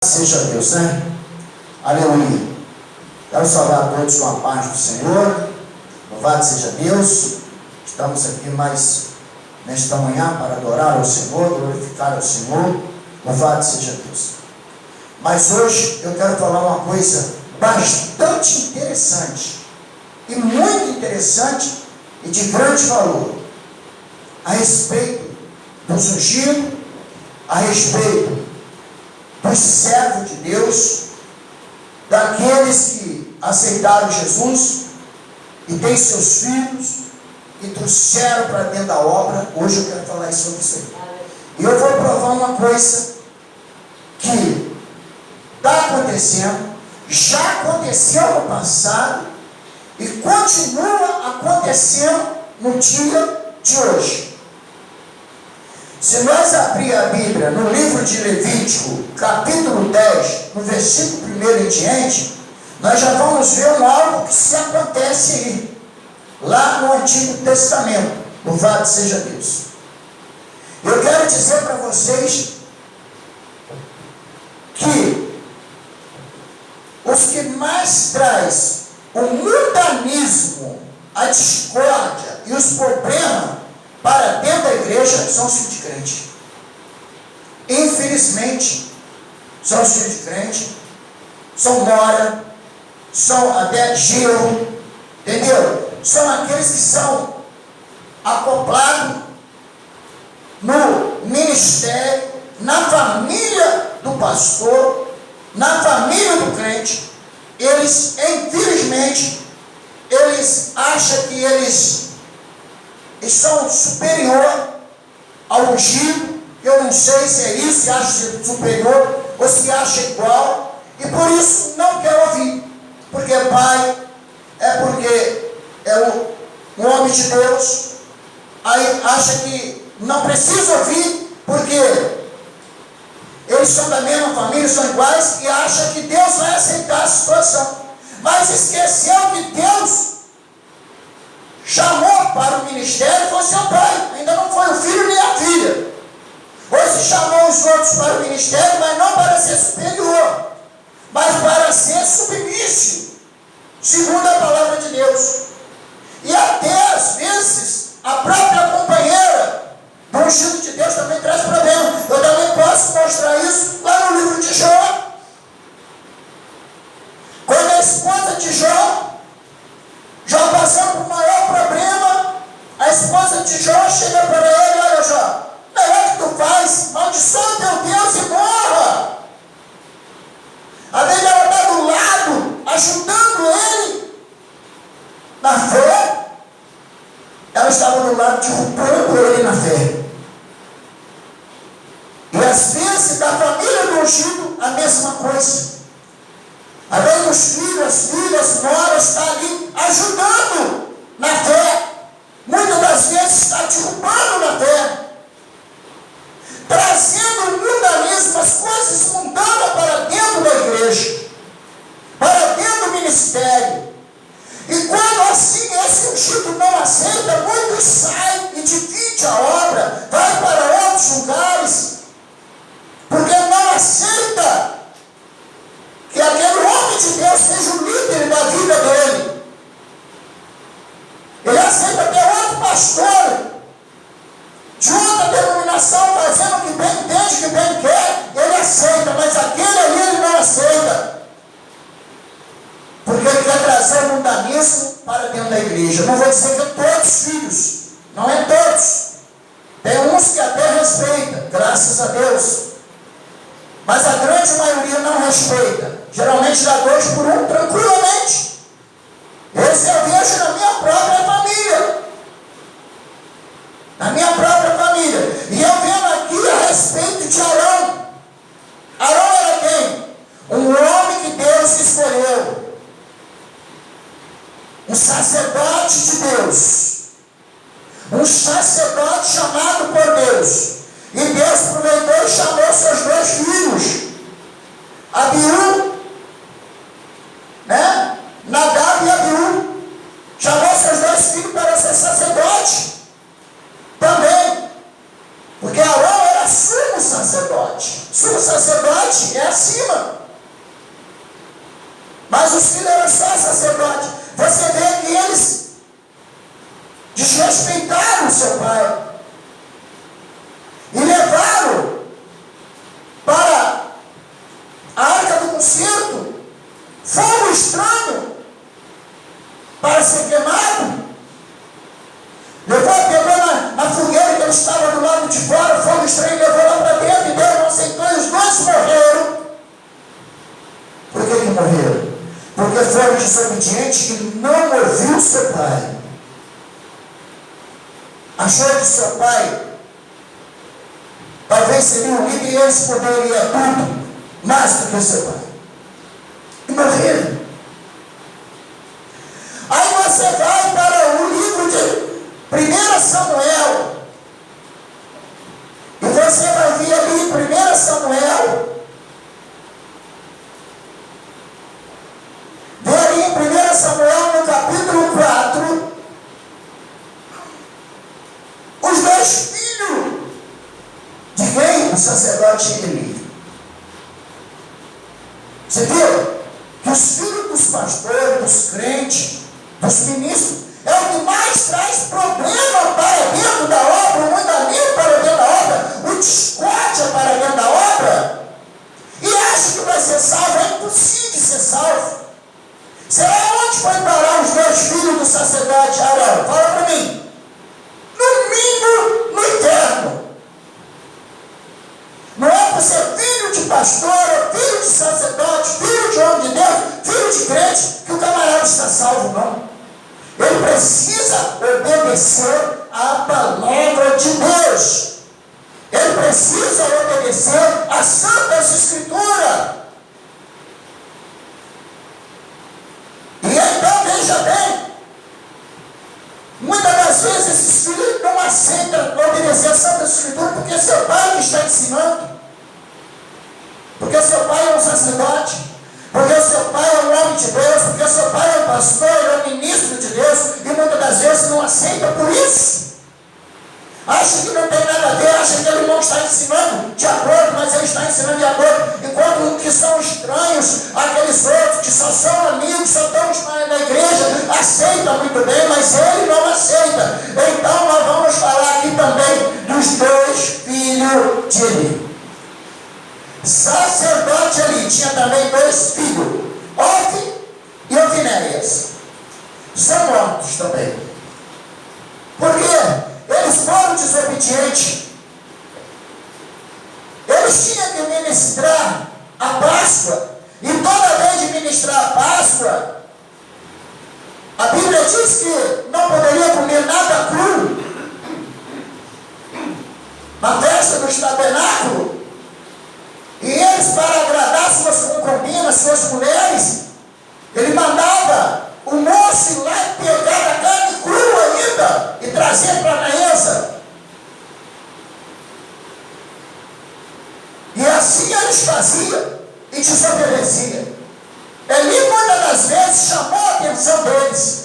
Seja Deus, né? Aleluia. Quero saudar a todos com a paz do Senhor. Louvado seja Deus. Estamos aqui mais nesta manhã para adorar ao Senhor, glorificar ao Senhor. Louvado seja Deus. Mas hoje eu quero falar uma coisa bastante interessante e muito interessante e de grande valor a respeito dos ungidos, a respeito dos servos de Deus, daqueles que aceitaram Jesus e têm seus filhos e trouxeram para dentro da obra. Hoje eu quero falar sobre isso aí. E eu vou provar uma coisa que está acontecendo, já aconteceu no passado e continua acontecendo no dia de hoje. Se nós abrir a Bíblia no livro de Levítico, capítulo 10, no versículo 1 em diante, nós já vamos ver algo que se acontece aí, lá no Antigo Testamento. Louvado seja Deus. Eu quero dizer para vocês que os que mais traz o mundanismo, a discórdia e os problemas para dentro da igreja são os filhos de crente. Infelizmente, são os filhos de crente, são nora, são até genro, entendeu? São aqueles que são acoplados no ministério, na família do pastor, na família do crente. Eles, infelizmente, eles acham que eles são superior ao ungido. Eu não sei se é isso, se acha superior ou se acha igual, e por isso não quer ouvir, porque é pai, é porque é um homem de Deus, aí acha que não precisa ouvir, porque eles são da mesma família, são iguais, e acha que Deus vai aceitar a situação, mas esqueceu que Deus chamou para o ministério foi seu pai, ainda não foi o filho nem a filha. Hoje chamou os outros para o ministério, mas não para ser superior, mas para ser submisso, segundo a palavra de Deus. E até às vezes a própria companheira do ungido de Deus também traz problema. Eu também posso mostrar isso lá no livro de Jó. Quando a esposa de Jó passando por o maior problema, a esposa de Jó chega para ele: olha, Jó, melhor que tu faz, maldiçoa teu Deus e morra. A Bíblia, ela está do lado, ajudando ele na fé. Ela estava do lado, derrubando ele na fé. E às vezes da família do ungido, a mesma coisa. Além dos filhos, as filhas, noras, está ali ajudando na fé. Muitas das vezes está derrubando na fé, trazendo o mundanismo, as coisas mundanas para dentro da igreja, para dentro do ministério. E quando assim esse ungido não aceita, muitos saem e divide a obra, vai para outros lugares, porque não aceita que aquele homem de Deus seja o líder da vida dele. Ele aceita até outro pastor de outra denominação, fazendo o que bem entende, o que bem quer, ele aceita, mas aquele ali ele não aceita, porque ele quer trazer o mundanismo para dentro da igreja. Não vou dizer que todos os filhos, não é todos, tem uns que até respeitam, graças a Deus, mas a grande maioria não respeita. Geralmente dá dois por um, tranquilamente. Esse eu vejo na minha própria família. Na minha própria família. E eu vendo aqui a respeito de Arão. Arão era quem? Um homem que Deus escolheu. Um sacerdote de Deus. Um sacerdote chamado por Deus. E Deus aproveitou e chamou seus dois filhos, Abiú, Nadab e Abiú. Chamou seus dois filhos para ser sacerdote também, porque Arão era sumo sacerdote. Sumo sacerdote é acima. nenhuma. Mas os filhos eram só sacerdotes. Você vê que eles desrespeitaram o seu pai e levaram para a arca do concerto fogo estranho para ser queimado. Pegou na fogueira que ele estava do lado de fora, fogo estranho, levou lá para dentro, e Deus não aceitou, e os dois morreram. Por que morreram? Porque foram desobedientes e não ouviu seu pai. Achou que seu pai talvez seria um líder e eles poderiam tudo mais do que seu pai. E morreram. Aí você vai para o livro de 1 Samuel. E você vai ver ali em 1 Samuel. Vê ali em 1 Samuel, no capítulo 4, os dois filhos de quem? O sacerdote Eli. Você viu? Que os filhos dos pastores, dos crentes, dos ministros, é o que mais traz problema para dentro da obra, o mandamento para dentro da obra, o discórdia para dentro da obra, e acha que vai ser salvo. É impossível ser salvo. Será onde foi parar os dois filhos do sacerdote Arão? Fala para mim. No mínimo, no inferno. Não é por ser filho de pastor, filho de sacerdote, filho de homem de Deus, filho de crente, que o camarada está salvo, não. Ele precisa obedecer à palavra de Deus. Ele precisa obedecer às Santas Escrituras. E então, veja bem, muitas das vezes esses filhos não aceitam obedecer às Santas Escrituras porque seu pai que está ensinando. Porque seu pai é um sacerdote. Porque o seu pai é um homem de Deus, porque o seu pai é um pastor, é um ministro de Deus, e muitas das vezes não aceita por isso. Acha que não tem nada a ver, acha que ele não está ensinando de acordo, mas ele está ensinando de acordo. Enquanto os que são estranhos, aqueles outros que só são amigos, só estão na igreja, aceitam muito bem, mas ele não aceita. Então nós vamos falar aqui também dos dois filhos de Eli. Sacerdote ali tinha também dois filhos, Ofni e Ofinéias. São mortos também. Por quê? Eles foram desobedientes. Eles tinham que ministrar a Páscoa. E toda vez de ministrar a Páscoa, a Bíblia diz que não poderia comer nada cru. Na festa dos tabernáculos. E eles, para agradar suas concubinas, suas mulheres, ele mandava o moço ir lá e pegar a carne crua ainda e trazer para a mesa. E assim eles faziam e desobedeciam. Eli muitas das vezes chamou a atenção deles.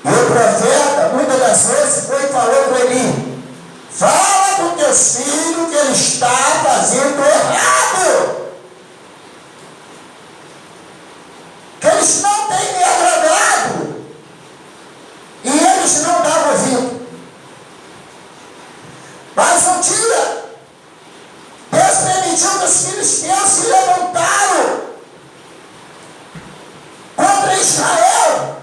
E o profeta muitas das vezes foi e falou com Eli: fala com teus filhos que ele está fazendo errado. Que eles não têm me agradado. E eles não davam ouvido. Mas um dia, Deus permitiu que os filisteus se levantaram contra Israel.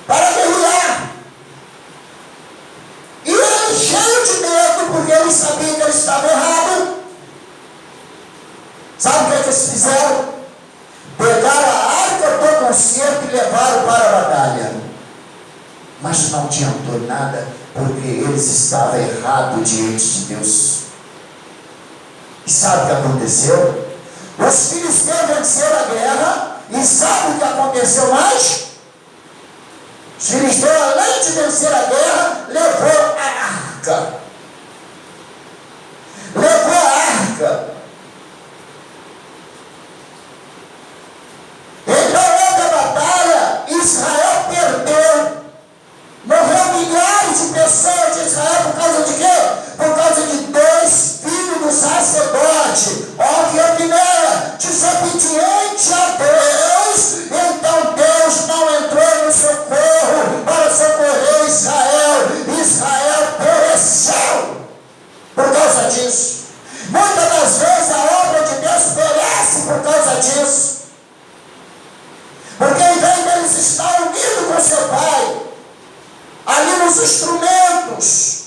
Para guerrear. E ele, cheio de medo, porque ele sabia que ele estava errado, sabe o que eles fizeram? Pegaram a arca do concerto e levaram para a batalha. Mas não adiantou nada, porque eles estavam errados diante de Deus. E sabe o que aconteceu? Os filisteus venceram a guerra, e sabe o que aconteceu mais? Os filisteus, além de vencer a guerra, levou a arca. Levou a arca. Então houve a batalha, Israel perdeu. Morreu milhares de pessoas de Israel. juntos,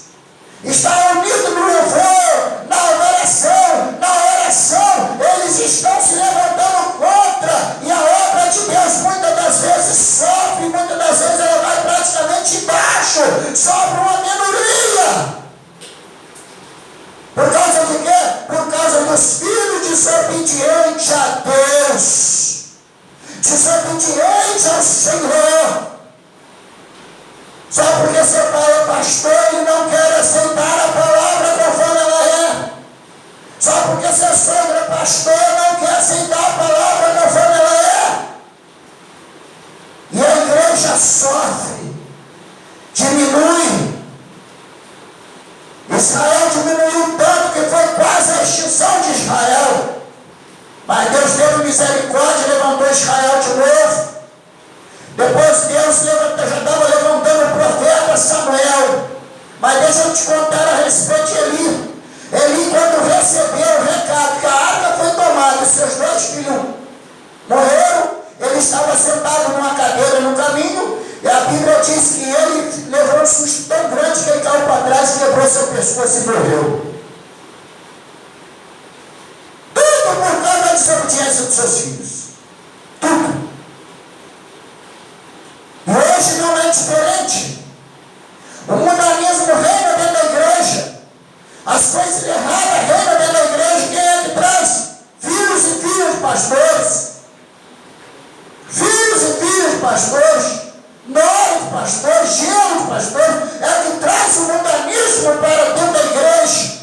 está unido no louvor, na adoração, na oração, eles estão se levantando contra, e a obra de Deus muitas das vezes sofre, muitas das vezes ela vai praticamente embaixo, sofre uma minoria. Por causa de quê? Por causa dos filhos desobedientes a Deus, desobedientes ao Senhor. Só porque seu pai é pastor e não quer aceitar a palavra conforme ela é. Só porque seu sogro é pastor não quer aceitar a palavra conforme ela é. E a igreja sofre, diminui. Israel diminuiu tanto que foi quase a extinção de Israel. Mas Deus teve misericórdia e levantou Israel de novo. Depois Deus já estava levantando o profeta Samuel. Mas deixa eu te contar a respeito de Eli. Eli, quando recebeu o recado que a arca foi tomada e seus 2 filhos morreram, ele estava sentado numa cadeira no caminho, e a Bíblia diz que ele levou um susto tão grande que ele caiu para trás, quebrou seu pescoço e morreu. Tudo por causa da desobediência dos seus filhos. Tudo. E hoje não é diferente. O mundanismo reina dentro da igreja. As coisas erradas reinam dentro da igreja. Quem é que traz? Filhos e filhas de pastores. Filhos e filhas de pastores. Nós de pastores, gelo de pastores. É que traz o mundanismo para dentro da igreja.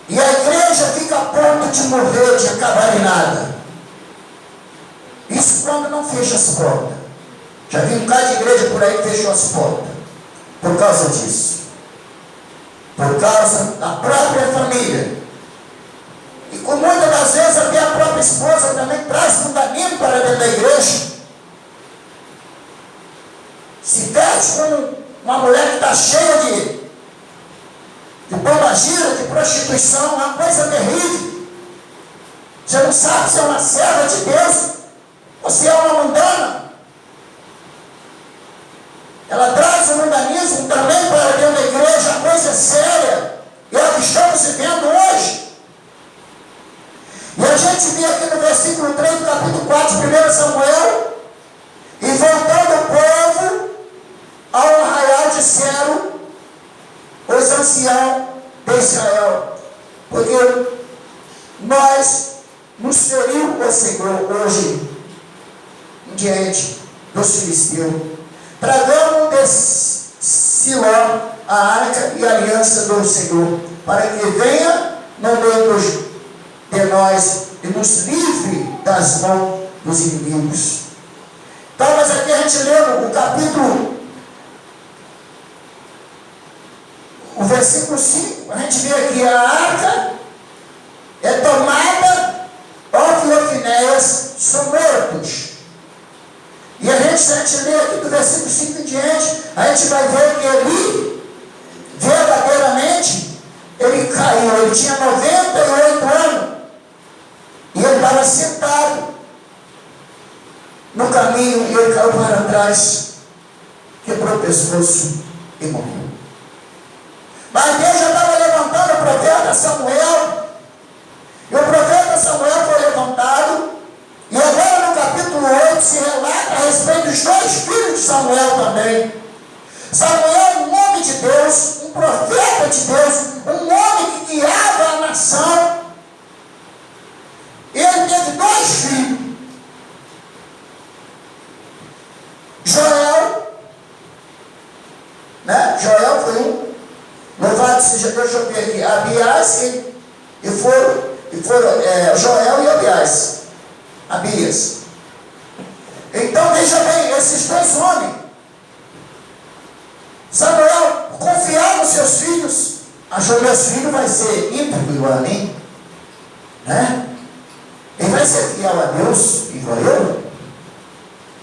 E a igreja fica a ponto de morrer, de acabar em nada. Isso quando não fecha as portas. Já vi um bocado de igreja por aí que fechou as portas. Por causa disso. Por causa da própria família. E com muitas das vezes até a própria esposa também traz mundanismo para dentro da igreja. Se veste com uma mulher que está cheia de bombagira, de prostituição, é uma coisa terrível. Você não sabe se é uma serva de Deus ou se é uma mundana. Ela traz o mundanismo também para dentro da igreja, a coisa é séria. E é o que estamos vivendo hoje. E a gente vê aqui no versículo 3 do capítulo 4 de 1 Samuel, e voltando o povo ao arraial de Cero, os anciãos de Israel, porque nós nos feriu o Senhor hoje, diante dos filisteus. Tragamos de Siló a arca e a aliança do Senhor, para que venha no meio de nós e nos livre das mãos dos inimigos. Então, mas aqui a gente lê o capítulo, o versículo 5, a gente vê aqui a arca é tomada, Ofni e Finéias são mortos. E a gente lê aqui do versículo 5 em diante, a gente vai ver que ele, verdadeiramente, ele caiu, ele tinha 98 anos, e ele estava sentado no caminho, e ele caiu para trás, quebrou o pescoço e morreu. Mas Deus já estava levantando o profeta Samuel, e o profeta Samuel foi levantado, e agora no capítulo 8 se relata a respeito dos 2 filhos de Samuel também. Samuel, um homem de Deus, um profeta de Deus, um homem que guiava a nação. Ele teve 2 filhos. Joel, né? Joel foi um. Louvado seja Deus, deixa eu ver aqui. Abias e foram Joel e Abias. Então veja bem, esses 2 homens, Samuel confiava nos seus filhos, achou que meus filhos vai ser íntegro igual a mim, né? Ele vai ser fiel a Deus igual eu.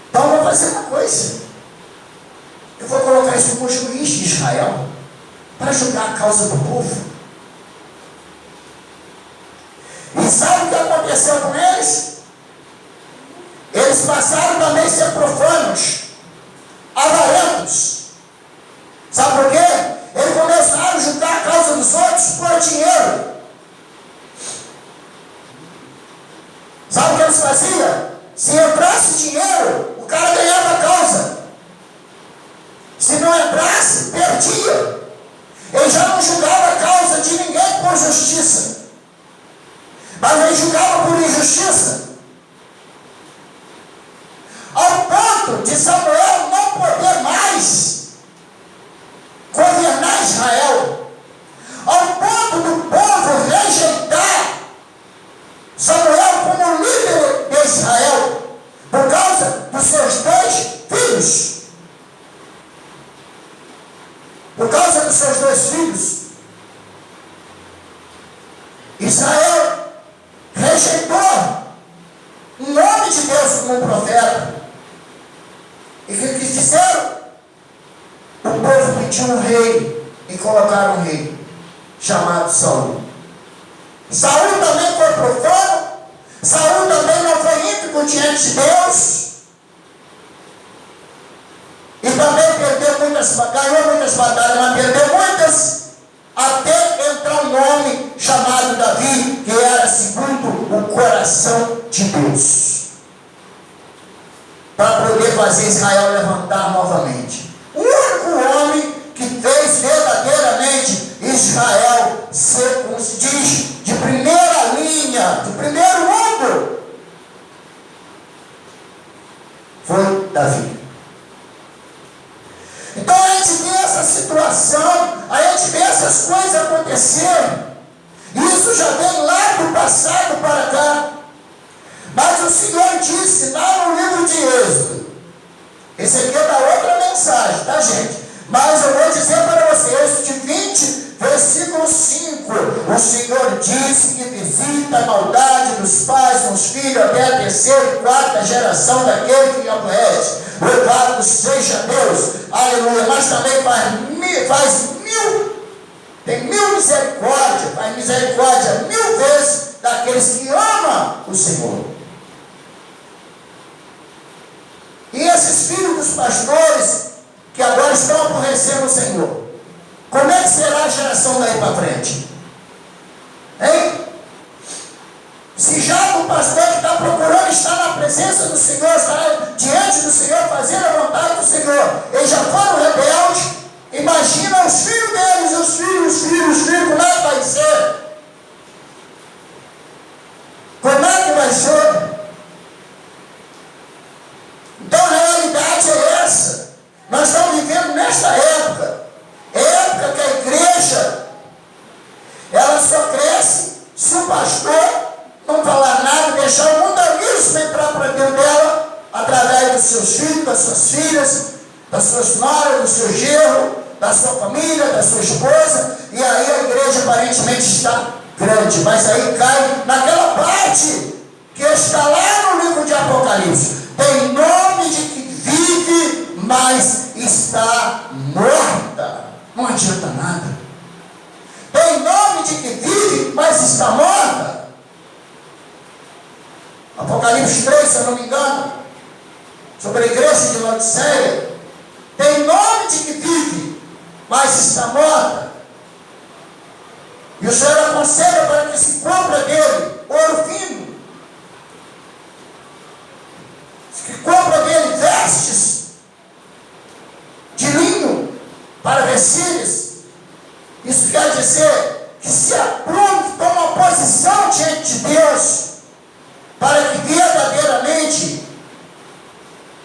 Então eu vou fazer uma coisa, eu vou colocar isso como juiz de Israel, para julgar a causa do povo. E sabe o que aconteceu com eles? Eles passaram também a ser profanos, avarentos. por causa dos seus 2 filhos. Israel rejeitou o nome de Deus como um profeta. E o que fizeram? O povo pediu um rei e colocaram um rei chamado Saul. Saul também foi profano. Saul também não foi íntegro diante de Deus. E também ganhou muitas batalhas, mas perdeu muitas, até entrar um homem chamado Davi, que era segundo o coração de Deus, para poder fazer Israel levantar novamente. O único homem que fez verdadeiramente Israel ser, como se diz, de primeira linha, de primeiro mundo, foi Davi. Então a gente vê essa situação, a gente vê essas coisas acontecerem. Isso já vem lá do passado para cá. Mas o Senhor disse lá no livro de Êxodo, esse aqui é da outra mensagem, tá, gente? Mas eu vou dizer para você, Êxodo 20, versículo 5. O Senhor disse que visita a maldade dos pais nos filhos até a 3ª e 4ª geração daquele que aborrece. Louvado seja Deus, aleluia. Mas também tem mil misericórdia, faz misericórdia 1000 vezes daqueles que amam o Senhor. E esses filhos dos pastores que agora estão aborrecendo o Senhor, como é que será a geração daí para frente? Hein? Se já o pastor que está procurando estar na presença do Senhor, estar diante do Senhor, fazendo a vontade do Senhor, eles já foram rebeldes, imagina os filhos deles, os filhos, como é que vai ser? Como é que vai ser? Então a realidade é essa. Nós estamos vivendo nesta época que a igreja, ela só cresce se o pastor não falar nada, deixar o mundo isso entrar para dentro dela, através dos seus filhos, das suas filhas, das suas noras, do seu genro, da sua família, da sua esposa, e aí a igreja aparentemente está grande, mas aí cai naquela parte que está lá no livro de Apocalipse. Tem nome de que vive, mas está morta. Não adianta nada. Tem nome de que vive, mas está morta. Apocalipse 3, se eu não me engano, sobre a igreja de Laodiceia, tem nome de que vive, mas está morta. E o Senhor aconselha para que se compra dele ouro fino, que compra dele vestes de linho para vestir-lhes. Isso quer dizer que se aprume, que toma posição diante de Deus, para que verdadeiramente,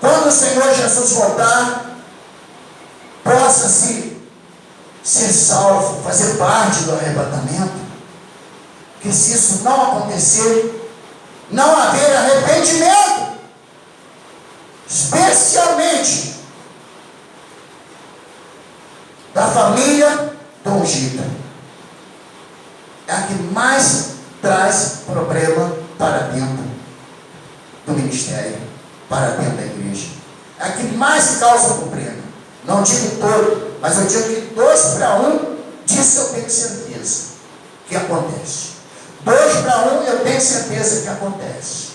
quando o Senhor Jesus voltar, possa ser salvo, fazer parte do arrebatamento. Porque se isso não acontecer, não haver arrependimento, especialmente da família do ungido, é a que mais traz problema para dentro do ministério, para dentro da igreja. É a que mais causa problema. Não digo todo, mas eu digo que 2 para 1, disso eu tenho certeza que acontece. 2 para 1, eu tenho certeza que acontece.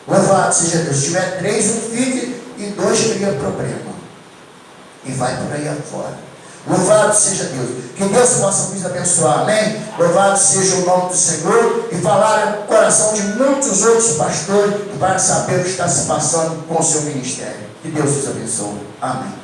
Louvado seja Deus. Se tiver 3, um fique, e 2 cria problema. E vai por aí afora. Louvado seja Deus. Que Deus possa nos abençoar. Amém? Louvado seja o nome do Senhor. E falar no coração de muitos outros pastores para saber o que está se passando com o seu ministério. Que Deus os abençoe. Amém.